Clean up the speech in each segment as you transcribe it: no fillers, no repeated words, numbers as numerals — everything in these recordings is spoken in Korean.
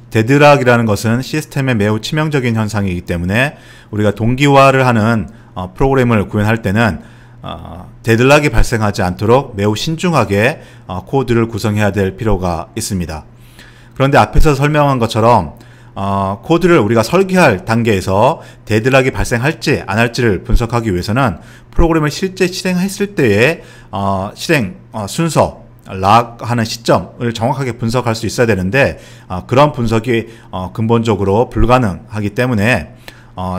데드락이라는 것은 시스템에 매우 치명적인 현상이기 때문에 우리가 동기화를 하는 프로그램을 구현할 때는 데드락이 발생하지 않도록 매우 신중하게 코드를 구성해야 될 필요가 있습니다. 그런데 앞에서 설명한 것처럼 코드를 우리가 설계할 단계에서 데드락이 발생할지 안 할지를 분석하기 위해서는 프로그램을 실제 실행했을 때의 실행 순서, 락하는 시점을 정확하게 분석할 수 있어야 되는데 그런 분석이 근본적으로 불가능하기 때문에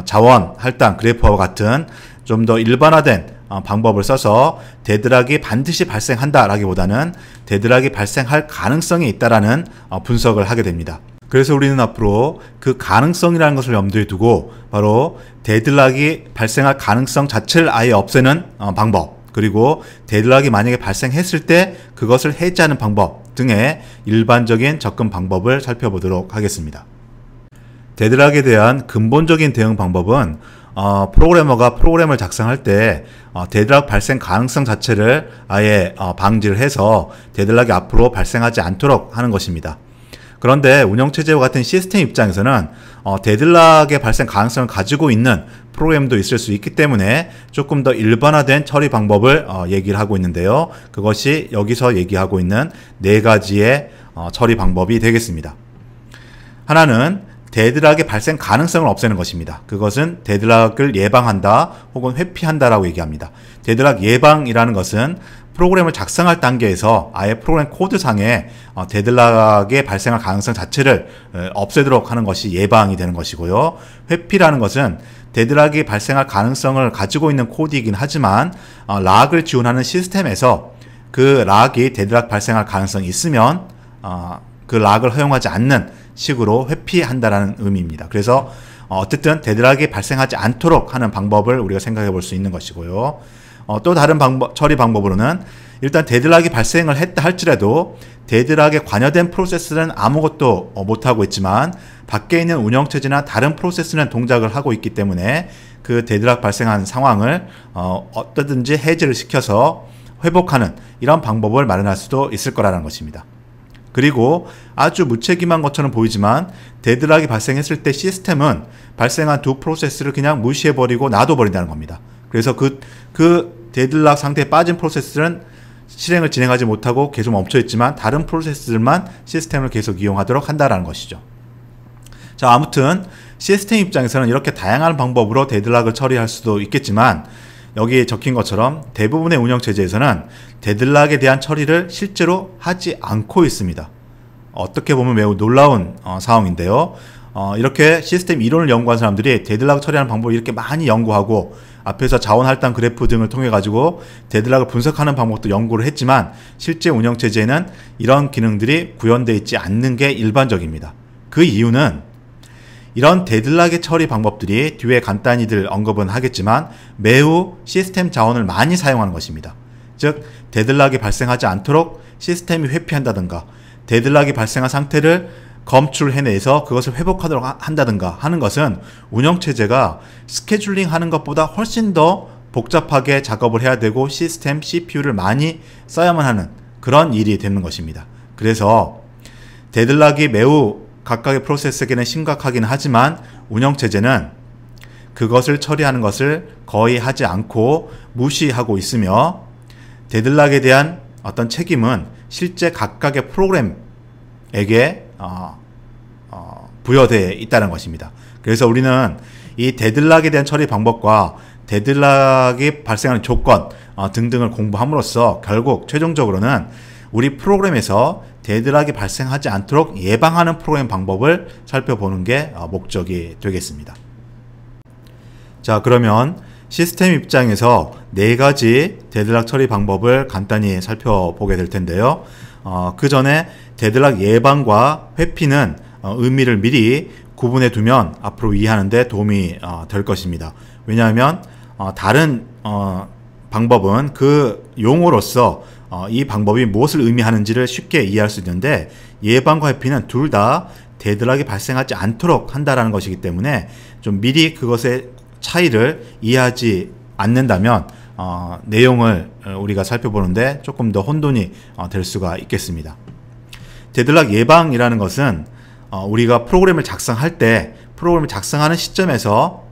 자원, 할당, 그래프와 같은 좀 더 일반화된 방법을 써서 데드락이 반드시 발생한다라기보다는 데드락이 발생할 가능성이 있다라는 분석을 하게 됩니다. 그래서 우리는 앞으로 그 가능성이라는 것을 염두에 두고 바로 데드락이 발생할 가능성 자체를 아예 없애는 방법, 그리고 데드락이 만약에 발생했을 때 그것을 해지하는 방법 등의 일반적인 접근 방법을 살펴보도록 하겠습니다. 데드락에 대한 근본적인 대응 방법은 프로그래머가 프로그램을 작성할 때 데드락 발생 가능성 자체를 아예 방지를 해서 데드락이 앞으로 발생하지 않도록 하는 것입니다. 그런데 운영체제와 같은 시스템 입장에서는 데드락의 발생 가능성을 가지고 있는 프로그램도 있을 수 있기 때문에 조금 더 일반화된 처리 방법을 얘기를 하고 있는데요. 그것이 여기서 얘기하고 있는 네 가지의 처리 방법이 되겠습니다. 하나는 데드락의 발생 가능성을 없애는 것입니다. 그것은 데드락을 예방한다 혹은 회피한다라고 얘기합니다. 데드락 예방이라는 것은 프로그램을 작성할 단계에서 아예 프로그램 코드상에 데드락의 발생할 가능성 자체를 없애도록 하는 것이 예방이 되는 것이고요. 회피라는 것은 데드락이 발생할 가능성을 가지고 있는 코드이긴 하지만 락을 지원하는 시스템에서 그 락이 데드락 발생할 가능성이 있으면 그 락을 허용하지 않는 식으로 회피한다라는 의미입니다. 그래서 어쨌든 데드락이 발생하지 않도록 하는 방법을 우리가 생각해 볼 수 있는 것이고요. 또 다른 처리 방법으로는 일단 데드락이 발생을 했다 할지라도 데드락에 관여된 프로세스는 아무것도 못하고 있지만 밖에 있는 운영체제나 다른 프로세스는 동작을 하고 있기 때문에 그 데드락 발생한 상황을 어떻든지 해제를 시켜서 회복하는 이런 방법을 마련할 수도 있을 거라는 것입니다. 그리고 아주 무책임한 것처럼 보이지만 데드락이 발생했을 때 시스템은 발생한 두 프로세스를 그냥 무시해버리고 놔둬버린다는 겁니다. 그래서 그 데드락 상태에 빠진 프로세스는 실행을 진행하지 못하고 계속 멈춰있지만 다른 프로세스들만 시스템을 계속 이용하도록 한다는 것이죠. 자, 아무튼 시스템 입장에서는 이렇게 다양한 방법으로 데드락을 처리할 수도 있겠지만 여기에 적힌 것처럼 대부분의 운영체제에서는 데드락에 대한 처리를 실제로 하지 않고 있습니다. 어떻게 보면 매우 놀라운 상황인데요. 이렇게 시스템 이론을 연구한 사람들이 데드락을 처리하는 방법을 이렇게 많이 연구하고 앞에서 자원 할당 그래프 등을 통해 가지고 데드락을 분석하는 방법도 연구를 했지만 실제 운영체제에는 이런 기능들이 구현되어 있지 않는 게 일반적입니다. 그 이유는 이런 데드락의 처리 방법들이 뒤에 간단히들 언급은 하겠지만 매우 시스템 자원을 많이 사용하는 것입니다. 즉 데드락이 발생하지 않도록 시스템이 회피한다든가 데드락이 발생한 상태를 검출해내서 그것을 회복하도록 한다든가 하는 것은 운영체제가 스케줄링 하는 것보다 훨씬 더 복잡하게 작업을 해야 되고 시스템 CPU를 많이 써야만 하는 그런 일이 되는 것입니다. 그래서 데드락이 매우 각각의 프로세스에게는 심각하긴 하지만 운영체제는 그것을 처리하는 것을 거의 하지 않고 무시하고 있으며 데드락에 대한 어떤 책임은 실제 각각의 프로그램에게 부여되어 있다는 것입니다. 그래서 우리는 이 데드락에 대한 처리 방법과 데드락이 발생하는 조건 등등을 공부함으로써 결국 최종적으로는 우리 프로그램에서 데드락이 발생하지 않도록 예방하는 프로그램 방법을 살펴보는 게 목적이 되겠습니다. 자, 그러면 시스템 입장에서 네 가지 데드락 처리 방법을 간단히 살펴보게 될 텐데요. 그 전에 데드락 예방과 회피는 의미를 미리 구분해 두면 앞으로 이해하는 데 도움이 될 것입니다. 왜냐하면 다른 방법은 그 용어로서 이 방법이 무엇을 의미하는지를 쉽게 이해할 수 있는데 예방과 회피는 둘 다 데드락이 발생하지 않도록 한다라는 것이기 때문에 좀 미리 그것의 차이를 이해하지 않는다면 내용을 우리가 살펴보는데 조금 더 혼돈이 될 수가 있겠습니다. 데드락 예방이라는 것은 우리가 프로그램을 작성할 때 프로그램을 작성하는 시점에서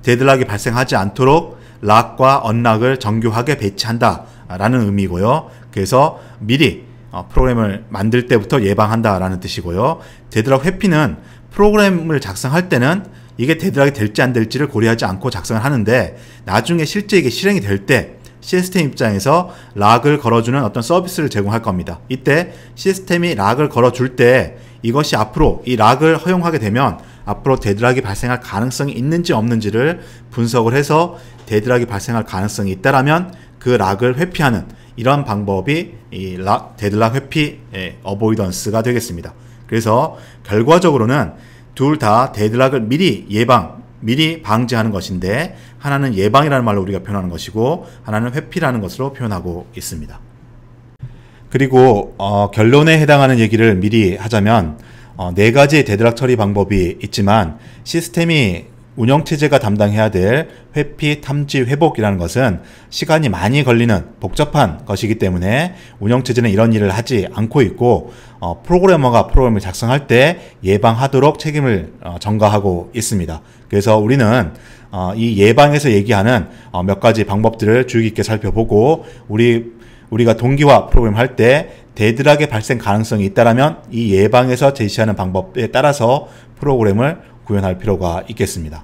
데드락이 발생하지 않도록 락과 언락을 정교하게 배치한다 라는 의미고요. 그래서 미리 프로그램을 만들 때부터 예방한다 라는 뜻이고요. 데드락 회피는 프로그램을 작성할 때는 이게 데드락이 될지 안 될지를 고려하지 않고 작성을 하는데, 나중에 실제 이게 실행이 될 때 시스템 입장에서 락을 걸어주는 어떤 서비스를 제공할 겁니다. 이때 시스템이 락을 걸어줄 때 이것이 앞으로 이 락을 허용하게 되면 앞으로 데드락이 발생할 가능성이 있는지 없는지를 분석을 해서 데드락이 발생할 가능성이 있다라면 그 락을 회피하는 이런 방법이 이 데드락 회피 어보이던스가 되겠습니다. 그래서 결과적으로는 둘 다 데드락을 미리 방지하는 것인데, 하나는 예방이라는 말로 우리가 표현하는 것이고 하나는 회피라는 것으로 표현하고 있습니다. 그리고 결론에 해당하는 얘기를 미리 하자면 4가지의 데드락 처리 방법이 있지만, 시스템이 운영체제가 담당해야 될 회피, 탐지, 회복이라는 것은 시간이 많이 걸리는 복잡한 것이기 때문에 운영체제는 이런 일을 하지 않고 있고, 프로그래머가 프로그램을 작성할 때 예방하도록 책임을 전가하고 있습니다. 그래서 우리는 이 예방에서 얘기하는 몇 가지 방법들을 주의 깊게 살펴보고, 우리가 동기화 프로그램 할 때 데드락의 발생 가능성이 있다면 이 예방에서 제시하는 방법에 따라서 프로그램을 구현할 필요가 있겠습니다.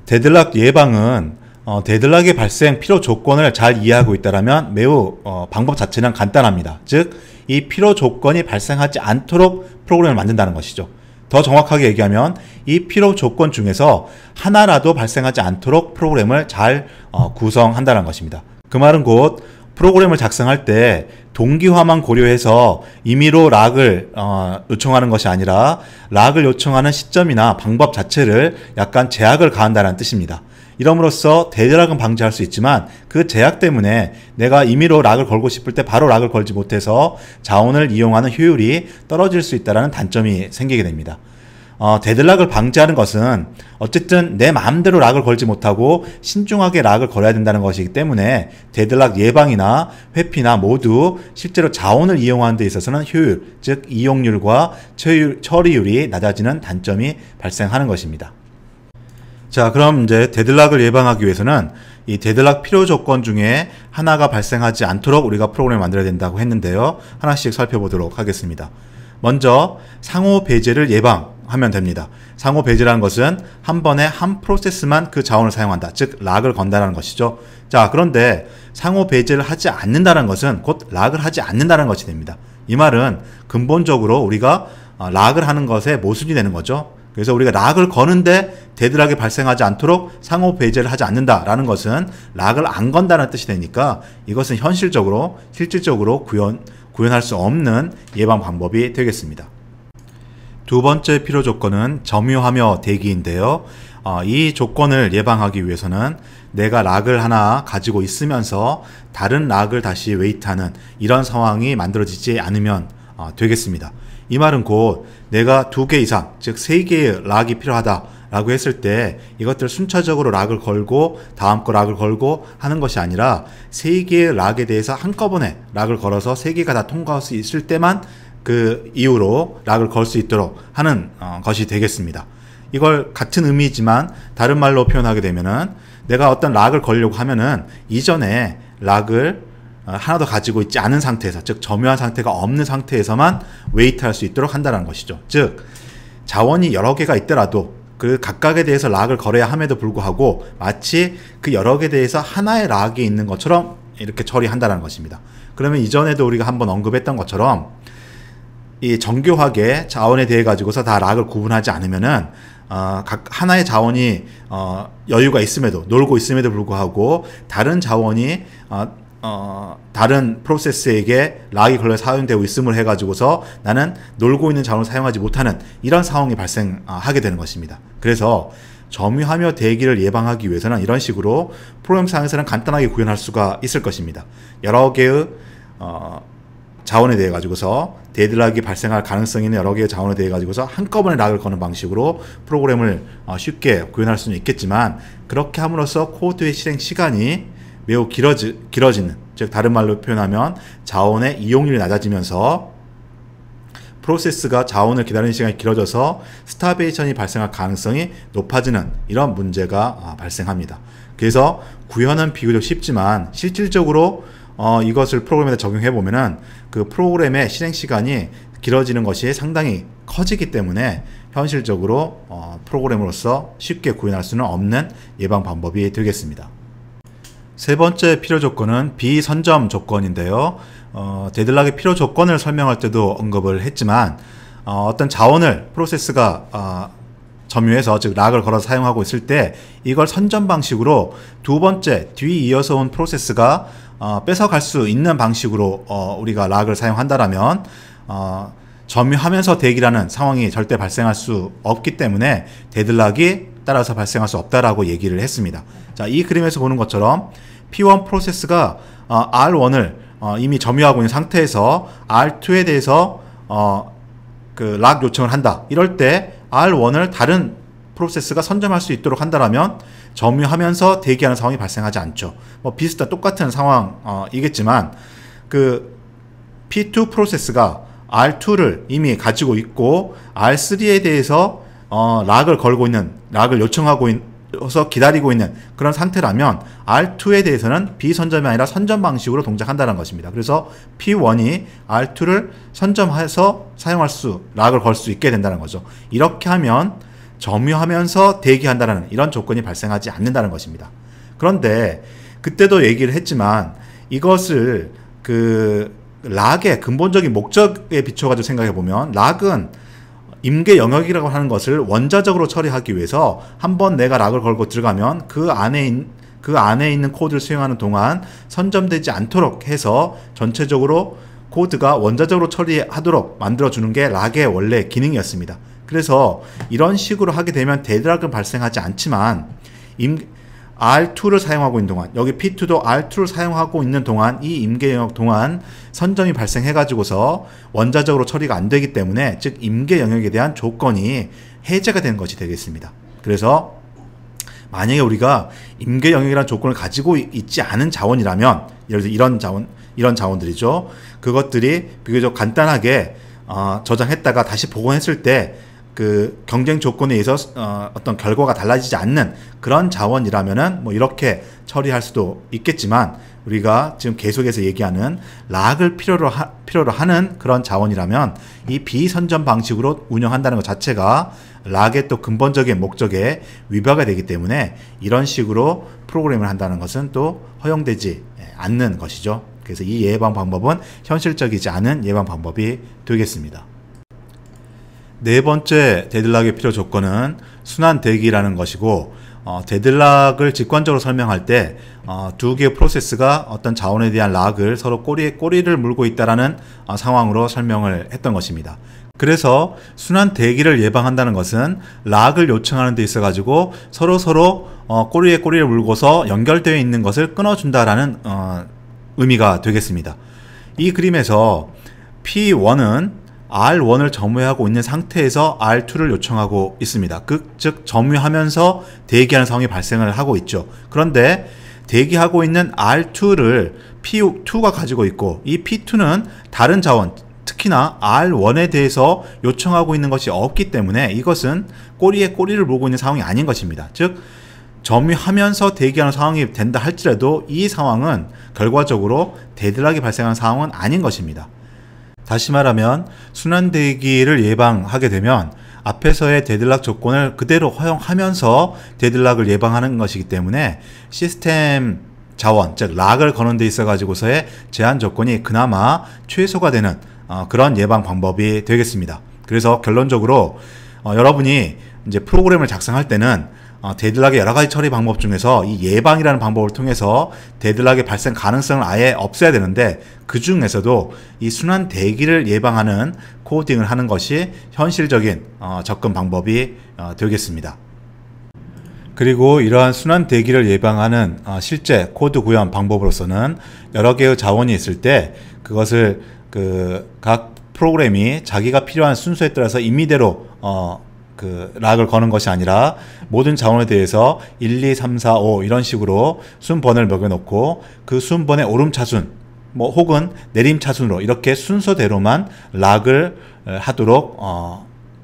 데드락 예방은 데드락의 발생 필요 조건을 잘 이해하고 있다면 매우 방법 자체는 간단합니다. 즉, 이 필요 조건이 발생하지 않도록 프로그램을 만든다는 것이죠. 더 정확하게 얘기하면 이 필요 조건 중에서 하나라도 발생하지 않도록 프로그램을 잘 구성한다는 것입니다. 그 말은 곧 프로그램을 작성할 때 동기화만 고려해서 임의로 락을 요청하는 것이 아니라 락을 요청하는 시점이나 방법 자체를 약간 제약을 가한다는 뜻입니다. 이럼으로써 데드락은 방지할 수 있지만 그 제약 때문에 내가 임의로 락을 걸고 싶을 때 바로 락을 걸지 못해서 자원을 이용하는 효율이 떨어질 수 있다는 단점이 생기게 됩니다. 데드락을 방지하는 것은 어쨌든 내 마음대로 락을 걸지 못하고 신중하게 락을 걸어야 된다는 것이기 때문에 데드락 예방이나 회피나 모두 실제로 자원을 이용하는 데 있어서는 효율, 즉 이용률과 처리율이 낮아지는 단점이 발생하는 것입니다. 자, 그럼 이제 데드락을 예방하기 위해서는 이 데드락 필요 조건 중에 하나가 발생하지 않도록 우리가 프로그램을 만들어야 된다고 했는데요. 하나씩 살펴보도록 하겠습니다. 먼저 상호 배제를 예방하면 됩니다. 상호 배제라는 것은 한 번에 한 프로세스만 그 자원을 사용한다. 즉 락을 건다는 것이죠. 자, 그런데 상호 배제를 하지 않는다는 것은 곧 락을 하지 않는다는 것이 됩니다. 이 말은 근본적으로 우리가 락을 하는 것에 모순이 되는 거죠. 그래서 우리가 락을 거는데 데드락이 발생하지 않도록 상호 배제를 하지 않는다라는 것은 락을 안 건다는 뜻이 되니까 이것은 실질적으로 구현할 수 없는 예방 방법이 되겠습니다. 두 번째 필요 조건은 점유하며 대기인데요. 이 조건을 예방하기 위해서는 내가 락을 하나 가지고 있으면서 다른 락을 다시 웨이트하는 이런 상황이 만들어지지 않으면 되겠습니다. 이 말은 곧 내가 2개 이상, 즉 3개의 락이 필요하다라고 했을 때 이것들 순차적으로 락을 걸고 다음 거 락을 걸고 하는 것이 아니라 3개의 락에 대해서 한꺼번에 락을 걸어서 3개가 다 통과할 수 있을 때만 그 이후로 락을 걸 수 있도록 하는 것이 되겠습니다. 이걸 같은 의미지만 다른 말로 표현하게 되면은 내가 어떤 락을 걸려고 하면은 이전에 락을 하나도 가지고 있지 않은 상태에서, 즉 점유한 상태가 없는 상태에서만 웨이트할 수 있도록 한다는 것이죠. 즉 자원이 여러 개가 있더라도 그 각각에 대해서 락을 걸어야 함에도 불구하고 마치 그 여러 개에 대해서 하나의 락이 있는 것처럼 이렇게 처리한다는 것입니다. 그러면 이전에도 우리가 한번 언급했던 것처럼 이 정교하게 자원에 대해 가지고서 다 락을 구분하지 않으면은 각 하나의 자원이 여유가 있음에도, 놀고 있음에도 불구하고 다른 자원이 다른 프로세스에게 락이 걸려 사용되고 있음을 해가지고서 나는 놀고 있는 자원을 사용하지 못하는 이런 상황이 발생하게 되는 것입니다. 그래서 점유하며 대기를 예방하기 위해서는 이런 식으로 프로그램상에서는 간단하게 구현할 수가 있을 것입니다. 여러 개의 자원에 대해 가지고서 데드락이 발생할 가능성이 있는 여러 개의 자원에 대해 가지고서 한꺼번에 락을 거는 방식으로 프로그램을 쉽게 구현할 수는 있겠지만, 그렇게 함으로써 코드의 실행 시간이 매우 길어지는, 즉 다른 말로 표현하면 자원의 이용률이 낮아지면서 프로세스가 자원을 기다리는 시간이 길어져서 스타베이션이 발생할 가능성이 높아지는 이런 문제가 발생합니다. 그래서 구현은 비교적 쉽지만 실질적으로 이것을 프로그램에 적용해 보면은 그 프로그램의 실행 시간이 길어지는 것이 상당히 커지기 때문에 현실적으로 프로그램으로서 쉽게 구현할 수는 없는 예방 방법이 되겠습니다. 세 번째 필요 조건은 비선점 조건인데요. 데드락의 필요 조건을 설명할 때도 언급을 했지만 어떤 자원을 프로세스가 점유해서 즉 락을 걸어 사용하고 있을 때 이걸 선점 방식으로 두 번째 뒤이어서 온 프로세스가 뺏어갈 수 있는 방식으로 우리가 락을 사용한다라면 점유하면서 대기라는 상황이 절대 발생할 수 없기 때문에 데드락이 따라서 발생할 수 없다라고 얘기를 했습니다. 자, 이 그림에서 보는 것처럼 P1 프로세스가 R1을 이미 점유하고 있는 상태에서 R2에 대해서 그 락 요청을 한다. 이럴 때 R1을 다른 프로세스가 선점할 수 있도록 한다라면 점유하면서 대기하는 상황이 발생하지 않죠. 뭐 비슷한 똑같은 상황이겠지만 그 P2 프로세스가 R2를 이미 가지고 있고 R3에 대해서 락을 걸고 있는, 락을 요청하고 있어서 기다리고 있는 그런 상태라면 R2에 대해서는 비선점이 아니라 선점 방식으로 동작한다는 것입니다. 그래서 P1이 R2를 선점해서 사용할 수, 락을 걸 수 있게 된다는 거죠. 이렇게 하면 점유하면서 대기한다는 이런 조건이 발생하지 않는다는 것입니다. 그런데 그때도 얘기를 했지만 이것을 그 락의 근본적인 목적에 비춰가지고 생각해보면 락은 임계 영역이라고 하는 것을 원자적으로 처리하기 위해서 한번 내가 락을 걸고 들어가면 그 안에 있는 코드를 수행하는 동안 선점되지 않도록 해서 전체적으로 코드가 원자적으로 처리하도록 만들어주는 게 락의 원래 기능이었습니다. 그래서 이런 식으로 하게 되면 데드락은 발생하지 않지만 R2를 사용하고 있는 동안, 여기 P2도 R2를 사용하고 있는 동안 이 임계 영역 동안 선점이 발생해 가지고서 원자적으로 처리가 안 되기 때문에 즉 임계 영역에 대한 조건이 해제가 되는 것이 되겠습니다. 그래서 만약에 우리가 임계 영역이라는 조건을 가지고 있지 않은 자원이라면 예를 들어 이런 자원들이죠. 그것들이 비교적 간단하게 저장했다가 다시 복원했을 때 그 경쟁 조건에 의해서 어떤 결과가 달라지지 않는 그런 자원이라면은 뭐 이렇게 처리할 수도 있겠지만 우리가 지금 계속해서 얘기하는 락을 필요로 하는 그런 자원이라면 이 비선점 방식으로 운영한다는 것 자체가 락의 또 근본적인 목적에 위배가 되기 때문에 이런 식으로 프로그램을 한다는 것은 또 허용되지 않는 것이죠. 그래서 이 예방 방법은 현실적이지 않은 예방 방법이 되겠습니다. 네 번째 데드락의 필요 조건은 순환 대기라는 것이고 데드락을 직관적으로 설명할 때 두 개의 프로세스가 어떤 자원에 대한 락을 서로 꼬리를 물고 있다라는 상황으로 설명을 했던 것입니다. 그래서 순환 대기를 예방한다는 것은 락을 요청하는 데 있어 가지고 서로 꼬리에 꼬리를 물고서 연결되어 있는 것을 끊어준다라는 의미가 되겠습니다. 이 그림에서 P1은 R1을 점유하고 있는 상태에서 R2를 요청하고 있습니다. 즉 점유하면서 대기하는 상황이 발생을 하고 있죠. 그런데 대기하고 있는 R2를 P2가 가지고 있고 이 P2는 다른 자원, 특히나 R1에 대해서 요청하고 있는 것이 없기 때문에 이것은 꼬리에 꼬리를 물고 있는 상황이 아닌 것입니다. 즉 점유하면서 대기하는 상황이 된다 할지라도 이 상황은 결과적으로 데드락이 발생하는 상황은 아닌 것입니다. 다시 말하면 순환 대기를 예방하게 되면 앞에서의 데드락 조건을 그대로 허용하면서 데드락을 예방하는 것이기 때문에 시스템 자원, 즉 락을 거는 데 있어 가지고서의 제한 조건이 그나마 최소가 되는 그런 예방 방법이 되겠습니다. 그래서 결론적으로 여러분이 이제 프로그램을 작성할 때는 데드락의 여러 가지 처리 방법 중에서 이 예방이라는 방법을 통해서 데드락의 발생 가능성을 아예 없애야 되는데 그 중에서도 이 순환 대기를 예방하는 코딩을 하는 것이 현실적인 접근 방법이 되겠습니다. 그리고 이러한 순환 대기를 예방하는 실제 코드 구현 방법으로서는 여러 개의 자원이 있을 때 그것을 각 프로그램이 자기가 필요한 순서에 따라서 임의대로 락을 거는 것이 아니라 모든 자원에 대해서 1, 2, 3, 4, 5 이런 식으로 순번을 매겨놓고 그 순번의 오름차순 뭐 혹은 내림차순으로 이렇게 순서대로만 락을 하도록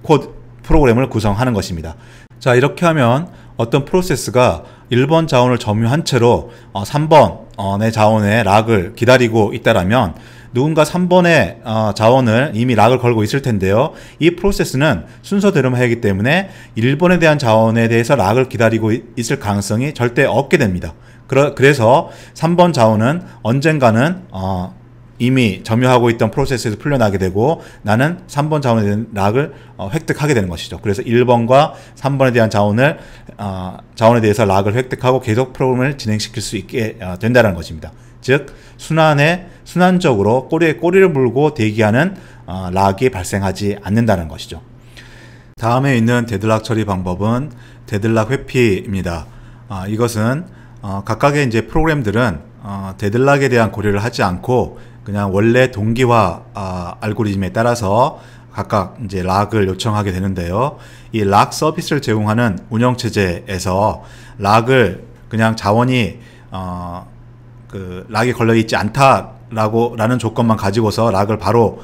코드 프로그램을 구성하는 것입니다. 자, 이렇게 하면 어떤 프로세스가 1번 자원을 점유한 채로 3번의 자원의 락을 기다리고 있다라면 누군가 3번의 자원을 이미 락을 걸고 있을 텐데요. 이 프로세스는 순서대로만 하기 때문에 1번에 대한 자원에 대해서 락을 기다리고 있을 가능성이 절대 없게 됩니다. 그래서 3번 자원은 언젠가는 이미 점유하고 있던 프로세스에서 풀려나게 되고 나는 3번 자원에 대한 락을 획득하게 되는 것이죠. 그래서 1번과 3번에 대한 자원에 대해서 락을 획득하고 계속 프로그램을 진행시킬 수 있게 된다는 것입니다. 즉 순환적으로 꼬리에 꼬리를 물고 대기하는 락이 발생하지 않는다는 것이죠. 다음에 있는 데드락 처리 방법은 데드락 회피입니다. 이것은 각각의 이제 프로그램들은 데드락에 대한 고려를 하지 않고 그냥 원래 동기화 알고리즘에 따라서 각각 이제 락을 요청하게 되는데요. 이 락 서비스를 제공하는 운영체제에서 락을 그냥 자원이 락이 걸려 있지 않다라는 조건만 가지고서 락을 바로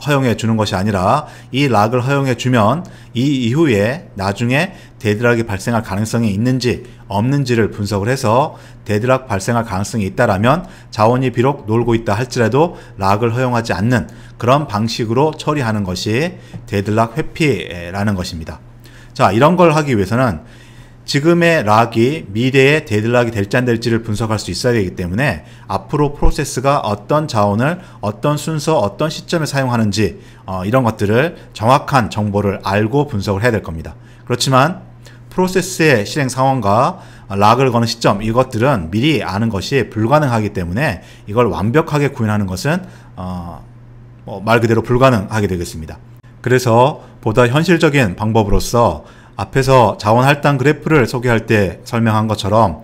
허용해 주는 것이 아니라 이 락을 허용해 주면 이 이후에 나중에 데드락이 발생할 가능성이 있는지 없는지를 분석을 해서 데드락 발생할 가능성이 있다라면 자원이 비록 놀고 있다 할지라도 락을 허용하지 않는 그런 방식으로 처리하는 것이 데드락 회피라는 것입니다. 자, 이런 걸 하기 위해서는 지금의 락이 미래의 데드락이 될지 안 될지를 분석할 수 있어야 되기 때문에 앞으로 프로세스가 어떤 자원을 어떤 순서 어떤 시점에 사용하는지 이런 것들을 정확한 정보를 알고 분석을 해야 될 겁니다. 그렇지만 프로세스의 실행 상황과 락을 거는 시점 이것들은 미리 아는 것이 불가능하기 때문에 이걸 완벽하게 구현하는 것은 말 그대로 불가능하게 되겠습니다. 그래서 보다 현실적인 방법으로서 앞에서 자원 할당 그래프를 소개할 때 설명한 것처럼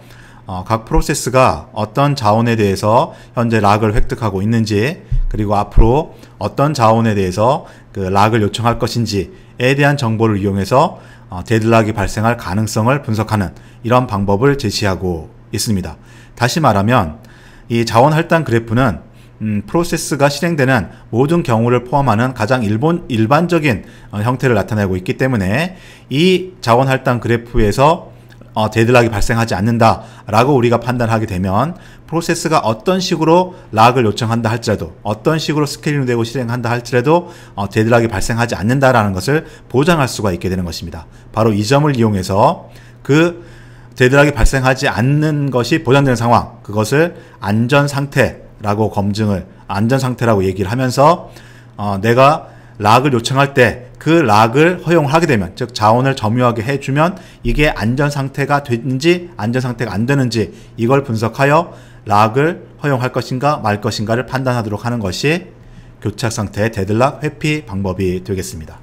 각 프로세스가 어떤 자원에 대해서 현재 락을 획득하고 있는지 그리고 앞으로 어떤 자원에 대해서 락을 요청할 것인지에 대한 정보를 이용해서 데드락이 발생할 가능성을 분석하는 이런 방법을 제시하고 있습니다. 다시 말하면 이 자원 할당 그래프는 프로세스가 실행되는 모든 경우를 포함하는 가장 일반적인 형태를 나타내고 있기 때문에 이 자원 할당 그래프에서 데드락이 발생하지 않는다라고 우리가 판단하게 되면 프로세스가 어떤 식으로 락을 요청한다 할지라도 어떤 식으로 스케일링되고 실행한다 할지라도 데드락이 발생하지 않는다라는 것을 보장할 수가 있게 되는 것입니다. 바로 이 점을 이용해서 그 데드락이 발생하지 않는 것이 보장되는 상황, 그것을 안전상태라고 안전상태라고 얘기를 하면서 내가 락을 요청할 때 그 락을 허용하게 되면, 즉 자원을 점유하게 해주면 이게 안전상태가 되는지 안전상태가 안 되는지 이걸 분석하여 락을 허용할 것인가 말 것인가를 판단하도록 하는 것이 교착상태의 데드락 회피 방법이 되겠습니다.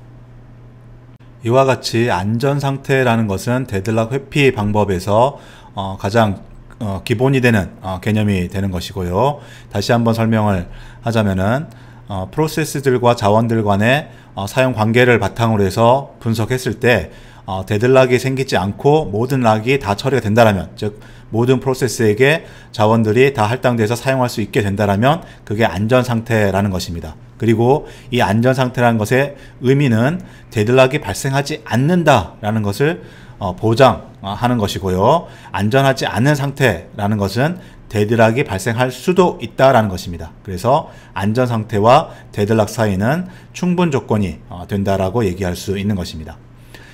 이와 같이 안전상태라는 것은 데드락 회피 방법에서 가장 기본이 되는 개념이 되는 것이고요. 다시 한번 설명을 하자면은 프로세스들과 자원들 간의 사용 관계를 바탕으로 해서 분석했을 때 데드락이 생기지 않고 모든 락이 다 처리가 된다라면, 즉 모든 프로세스에게 자원들이 다 할당돼서 사용할 수 있게 된다라면 그게 안전상태라는 것입니다. 그리고 이 안전상태라는 것의 의미는 데드락이 발생하지 않는다라는 것을 보장하는 것이고요. 안전하지 않은 상태라는 것은 데드락이 발생할 수도 있다라는 것입니다. 그래서 안전상태와 데드락 사이는 충분 조건이 된다라고 얘기할 수 있는 것입니다.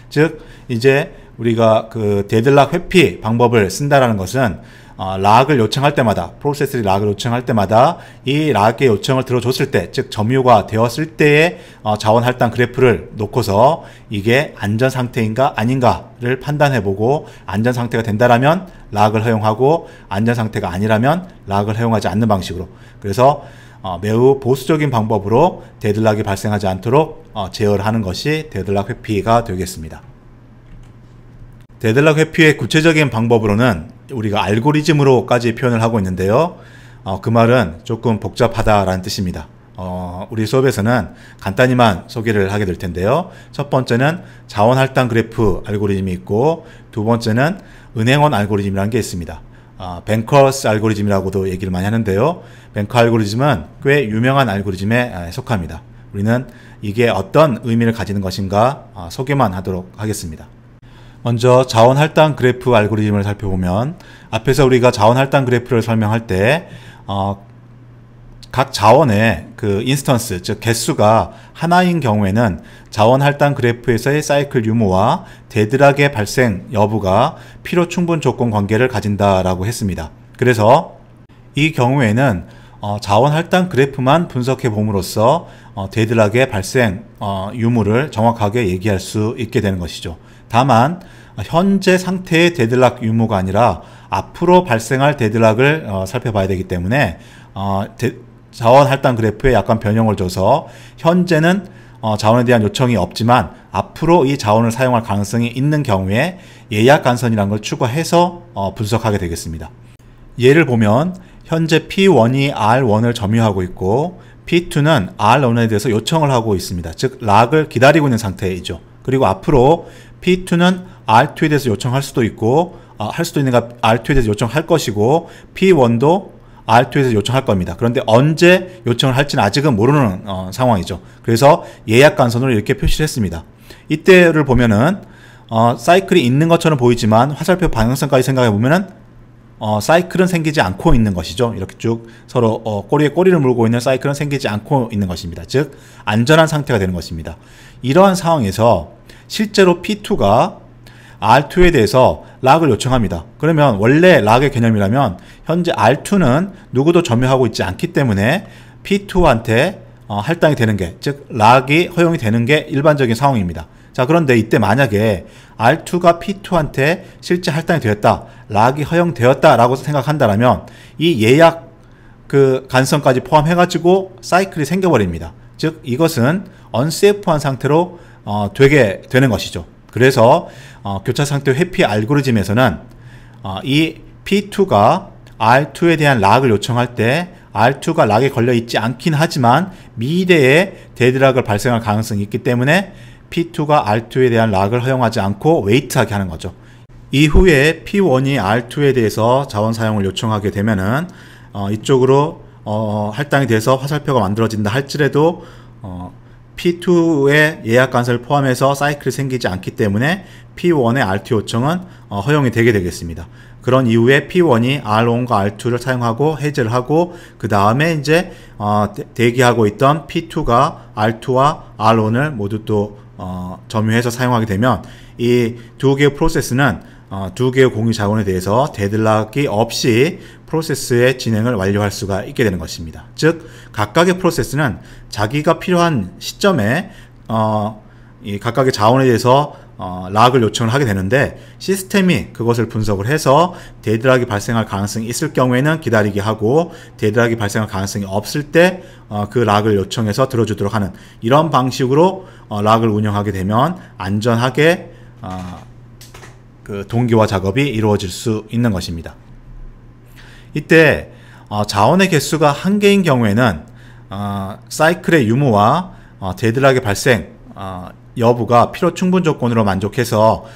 즉 이제 우리가 그 데드락 회피 방법을 쓴다라는 것은 락을 요청할 때마다, 프로세스들이 락을 요청할 때마다 이 락의 요청을 들어줬을 때, 즉 점유가 되었을 때의 자원 할당 그래프를 놓고서 이게 안전상태인가 아닌가를 판단해보고 안전상태가 된다라면 락을 허용하고 안전상태가 아니라면 락을 허용하지 않는 방식으로, 그래서 매우 보수적인 방법으로 데드락이 발생하지 않도록 제어를 하는 것이 데드락 회피가 되겠습니다. 데드락 회피의 구체적인 방법으로는 우리가 알고리즘으로까지 표현을 하고 있는데요. 그 말은 조금 복잡하다라는 뜻입니다. 우리 수업에서는 간단히만 소개를 하게 될 텐데요. 첫 번째는 자원 할당 그래프 알고리즘이 있고, 두 번째는 은행원 알고리즘이라는 게 있습니다. 뱅커스 알고리즘이라고도 얘기를 많이 하는데요. 뱅커 알고리즘은 꽤 유명한 알고리즘에 속합니다. 우리는 이게 어떤 의미를 가지는 것인가 소개만 하도록 하겠습니다. 먼저 자원 할당 그래프 알고리즘을 살펴보면 앞에서 우리가 자원 할당 그래프를 설명할 때 각 자원의 그 인스턴스, 즉 개수가 하나인 경우에는 자원 할당 그래프에서의 사이클 유무와 데드락의 발생 여부가 필요 충분 조건 관계를 가진다라고 했습니다. 그래서 이 경우에는 자원 할당 그래프만 분석해 봄으로써 데드락의 발생 유무를 정확하게 얘기할 수 있게 되는 것이죠. 다만 현재 상태의 데드락 유무가 아니라 앞으로 발생할 데드락을 살펴봐야 되기 때문에 자원 할당 그래프에 약간 변형을 줘서 현재는 자원에 대한 요청이 없지만 앞으로 이 자원을 사용할 가능성이 있는 경우에 예약 간선이라는 걸 추가해서 분석하게 되겠습니다. 예를 보면 현재 P1이 R1을 점유하고 있고 P2는 R1에 대해서 요청을 하고 있습니다. 즉 락을 기다리고 있는 상태이죠. 그리고 앞으로 P2는 R2에 대해서 요청할 수도 있고 할 수도 있는가 R2에 대해서 요청할 것이고 P1도 R2에서 요청할 겁니다. 그런데 언제 요청을 할지는 아직은 모르는 상황이죠. 그래서 예약 간선으로 이렇게 표시를 했습니다. 이때를 보면은 사이클이 있는 것처럼 보이지만 화살표 방향성까지 생각해 보면은 사이클은 생기지 않고 있는 것이죠. 이렇게 쭉 서로 꼬리에 꼬리를 물고 있는 사이클은 생기지 않고 있는 것입니다. 즉 안전한 상태가 되는 것입니다. 이러한 상황에서 실제로 P2가 R2에 대해서 락을 요청합니다. 그러면 원래 락의 개념이라면 현재 R2는 누구도 점유하고 있지 않기 때문에 P2한테 할당이 되는 게, 즉 락이 허용이 되는 게 일반적인 상황입니다. 자, 그런데 이때 만약에 R2가 P2한테 실제 할당이 되었다, 락이 허용되었다라고 생각한다면 이 예약 그 간선까지 포함해가지고 사이클이 생겨버립니다. 즉 이것은 unsafe한 상태로 되게 되는 것이죠. 그래서 교차 상태 회피 알고리즘에서는 이 P2가 R2에 대한 락을 요청할 때 R2가 락에 걸려 있지 않긴 하지만 미래에 데드락을 발생할 가능성이 있기 때문에 P2가 R2에 대한 락을 허용하지 않고 웨이트하게 하는 거죠. 이후에 P1이 R2에 대해서 자원 사용을 요청하게 되면은 이쪽으로 할당이 돼서 화살표가 만들어진다 할지라도 P2의 예약 간선을 포함해서 사이클이 생기지 않기 때문에 P1의 R2 요청은 허용이 되게 되겠습니다. 그런 이후에 P1이 R1과 R2를 사용하고 해제를 하고 그 다음에 이제 대기하고 있던 P2가 R2와 R1을 모두 또 점유해서 사용하게 되면 이 두 개의 프로세스는 두 개의 공유 자원에 대해서 데드락이 없이 프로세스의 진행을 완료할 수가 있게 되는 것입니다. 즉 각각의 프로세스는 자기가 필요한 시점에 이 각각의 자원에 대해서 락을 요청을 하게 되는데 시스템이 그것을 분석을 해서 데드락이 발생할 가능성이 있을 경우에는 기다리게 하고 데드락이 발생할 가능성이 없을 때 그 락을 요청해서 들어주도록 하는 이런 방식으로 락을 운영하게 되면 안전하게 그 동기화 작업이 이루어질 수 있는 것입니다. 이때 자원의 개수가 한 개인 경우에는 사이클의 유무와 데드락의 발생 여부가 필요 충분 조건으로 만족해서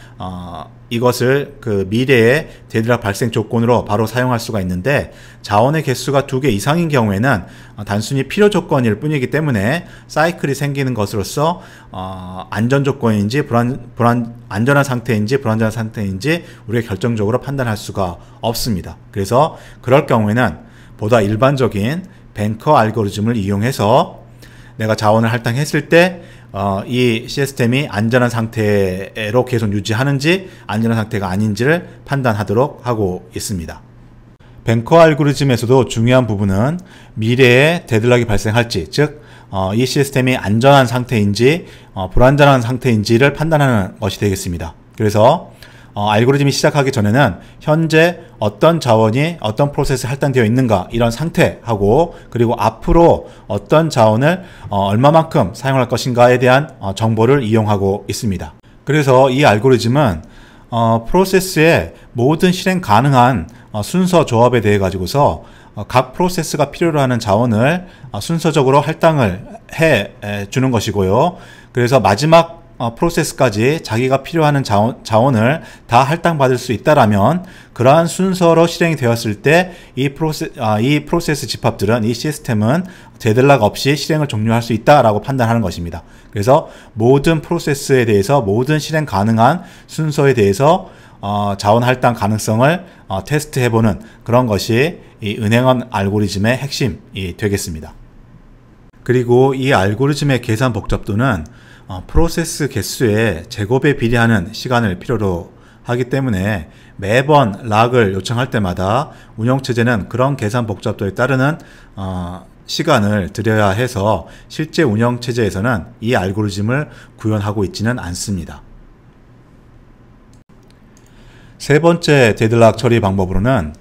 이것을 그 미래의 데드락 발생 조건으로 바로 사용할 수가 있는데 자원의 개수가 2개 이상인 경우에는 단순히 필요 조건일 뿐이기 때문에 사이클이 생기는 것으로서 안전 조건인지 안전한 상태인지 불안전한 상태인지 우리가 결정적으로 판단할 수가 없습니다. 그래서 그럴 경우에는 보다 일반적인 뱅커 알고리즘을 이용해서 내가 자원을 할당했을 때 이 시스템이 안전한 상태로 계속 유지하는지 안전한 상태가 아닌지를 판단하도록 하고 있습니다. 뱅커 알고리즘에서도 중요한 부분은 미래에 데드락이 발생할지, 즉 이 시스템이 안전한 상태인지 불안전한 상태인지를 판단하는 것이 되겠습니다. 그래서 알고리즘이 시작하기 전에는 현재 어떤 자원이 어떤 프로세스에 할당되어 있는가 이런 상태하고 그리고 앞으로 어떤 자원을 얼마만큼 사용할 것인가에 대한 정보를 이용하고 있습니다. 그래서 이 알고리즘은 프로세스의 모든 실행 가능한 순서 조합에 대해 가지고서 각 프로세스가 필요로 하는 자원을 순서적으로 할당을 해 주는 것이고요. 그래서 마지막 프로세스까지 자기가 필요한 자원을 다 할당받을 수 있다라면 그러한 순서로 실행이 되었을 때 이 프로세스 집합들은, 이 시스템은 데들락 없이 실행을 종료할 수 있다라고 판단하는 것입니다. 그래서 모든 프로세스에 대해서, 모든 실행 가능한 순서에 대해서 자원 할당 가능성을 테스트해보는 그런 것이 이 은행원 알고리즘의 핵심이 되겠습니다. 그리고 이 알고리즘의 계산 복잡도는 프로세스 개수의 제곱에 비례하는 시간을 필요로 하기 때문에 매번 락을 요청할 때마다 운영체제는 그런 계산 복잡도에 따르는 시간을 들여야 해서 실제 운영체제에서는 이 알고리즘을 구현하고 있지는 않습니다. 세 번째 데드락 처리 방법으로는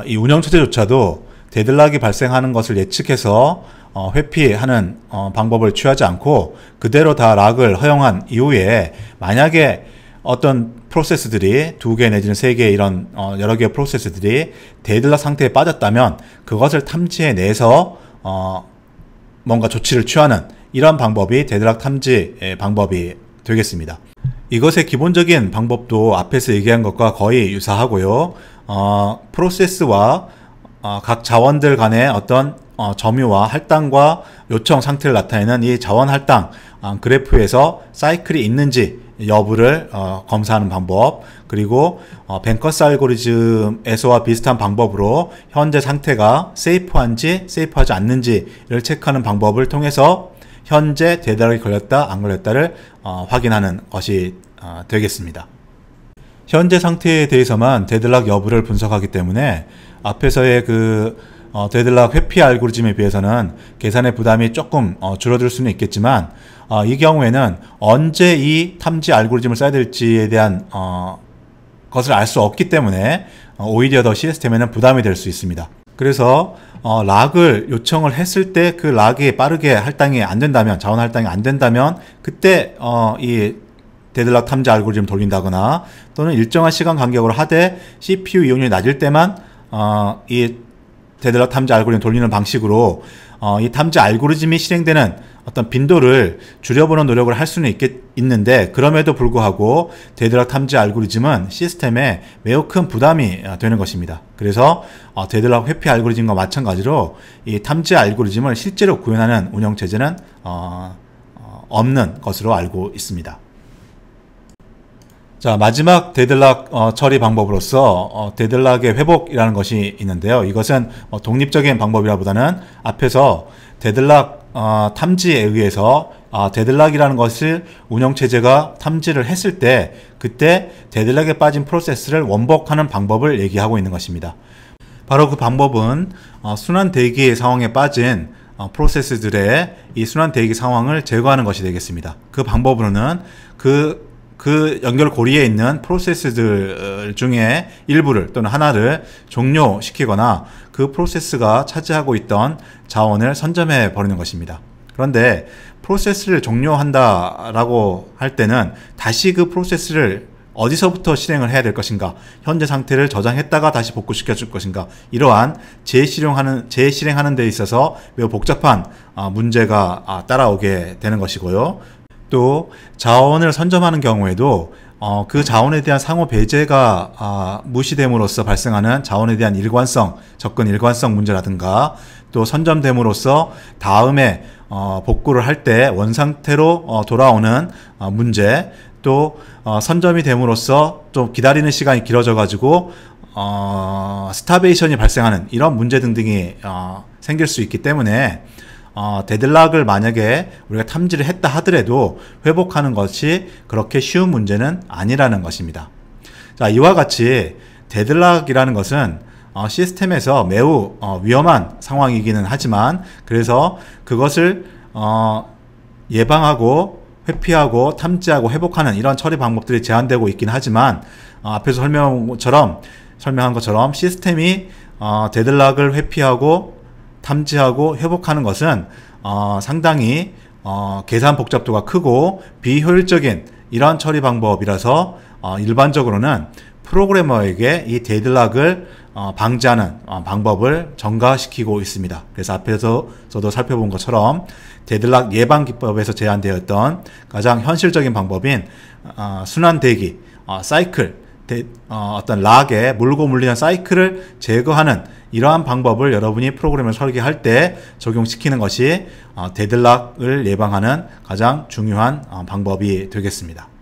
이 운영체제조차도 데드락이 발생하는 것을 예측해서 회피하는 방법을 취하지 않고 그대로 다 락을 허용한 이후에 만약에 어떤 프로세스들이 2개 내지는 3개 이런 여러 개의 프로세스들이 데드락 상태에 빠졌다면 그것을 탐지해내서 뭔가 조치를 취하는 이런 방법이 데드락 탐지 방법이 되겠습니다. 이것의 기본적인 방법도 앞에서 얘기한 것과 거의 유사하고요. 프로세스와 각 자원들 간의 어떤 점유와 할당과 요청 상태를 나타내는 이 자원 할당 그래프에서 사이클이 있는지 여부를 검사하는 방법, 그리고 벤커스 알고리즘에서와 비슷한 방법으로 현재 상태가 세이프한지 세이프하지 않는지를 체크하는 방법을 통해서 현재 데드락이 걸렸다 안 걸렸다를 확인하는 것이 되겠습니다. 현재 상태에 대해서만 데드락 여부를 분석하기 때문에 앞에서의 데드락 회피 알고리즘에 비해서는 계산의 부담이 조금 줄어들 수는 있겠지만 이 경우에는 언제 이 탐지 알고리즘을 써야 될지에 대한 것을 알 수 없기 때문에 오히려 더 시스템에는 부담이 될 수 있습니다. 그래서 락을 요청을 했을 때 그 락이 빠르게 할당이 안 된다면, 자원 할당이 안 된다면 그때 이 데드락 탐지 알고리즘을 돌린다거나 또는 일정한 시간 간격으로 하되 CPU 이용률이 낮을 때만 이 데드락 탐지 알고리즘 돌리는 방식으로 이 탐지 알고리즘이 실행되는 어떤 빈도를 줄여보는 노력을 할 수는 있는데 그럼에도 불구하고 데드락 탐지 알고리즘은 시스템에 매우 큰 부담이 되는 것입니다. 그래서 데드락 회피 알고리즘과 마찬가지로 이 탐지 알고리즘을 실제로 구현하는 운영체제는 없는 것으로 알고 있습니다. 자, 마지막 데드락 처리 방법으로서 데드락의 회복이라는 것이 있는데요. 이것은 독립적인 방법이라보다는 앞에서 데드락 탐지에 의해서 데드락이라는 것을 운영체제가 탐지를 했을 때 그때 데드락에 빠진 프로세스를 원복하는 방법을 얘기하고 있는 것입니다. 바로 그 방법은 순환 대기 상황에 빠진 프로세스들의 이 순환 대기 상황을 제거하는 것이 되겠습니다. 그 방법으로는 그 연결 고리에 있는 프로세스들 중에 일부를 또는 하나를 종료시키거나 그 프로세스가 차지하고 있던 자원을 선점해 버리는 것입니다. 그런데 프로세스를 종료한다라고 할 때는 다시 그 프로세스를 어디서부터 실행을 해야 될 것인가, 현재 상태를 저장했다가 다시 복구시켜 줄 것인가, 이러한 재실행하는 데 있어서 매우 복잡한 문제가 따라오게 되는 것이고요. 또 자원을 선점하는 경우에도 그 자원에 대한 상호 배제가 무시됨으로써 발생하는 자원에 대한 일관성, 접근 일관성 문제라든가 또 선점됨으로써 다음에 복구를 할 때 원상태로 돌아오는 문제, 또 선점이 됨으로써 좀 기다리는 시간이 길어져 가지고 스타베이션이 발생하는 이런 문제 등등이 생길 수 있기 때문에 데드락을 만약에 우리가 탐지를 했다 하더라도 회복하는 것이 그렇게 쉬운 문제는 아니라는 것입니다. 자, 이와 같이 데드락이라는 것은 시스템에서 매우 위험한 상황이기는 하지만 그래서 그것을 예방하고 회피하고 탐지하고 회복하는 이런 처리 방법들이 제한되고 있긴 하지만 앞에서 설명한 것처럼 시스템이 데드락을 회피하고 탐지하고 회복하는 것은 상당히 계산 복잡도가 크고 비효율적인 이런 처리 방법이라서 일반적으로는 프로그래머에게 이 데드락을 방지하는 방법을 전가시키고 있습니다. 그래서 앞에서 저도 살펴본 것처럼 데드락 예방 기법에서 제안되었던 가장 현실적인 방법인 순환 대기, 사이클, 어떤 락에 물고 물리는 사이클을 제거하는 이러한 방법을 여러분이 프로그램을 설계할 때 적용시키는 것이 데드락을 예방하는 가장 중요한 방법이 되겠습니다.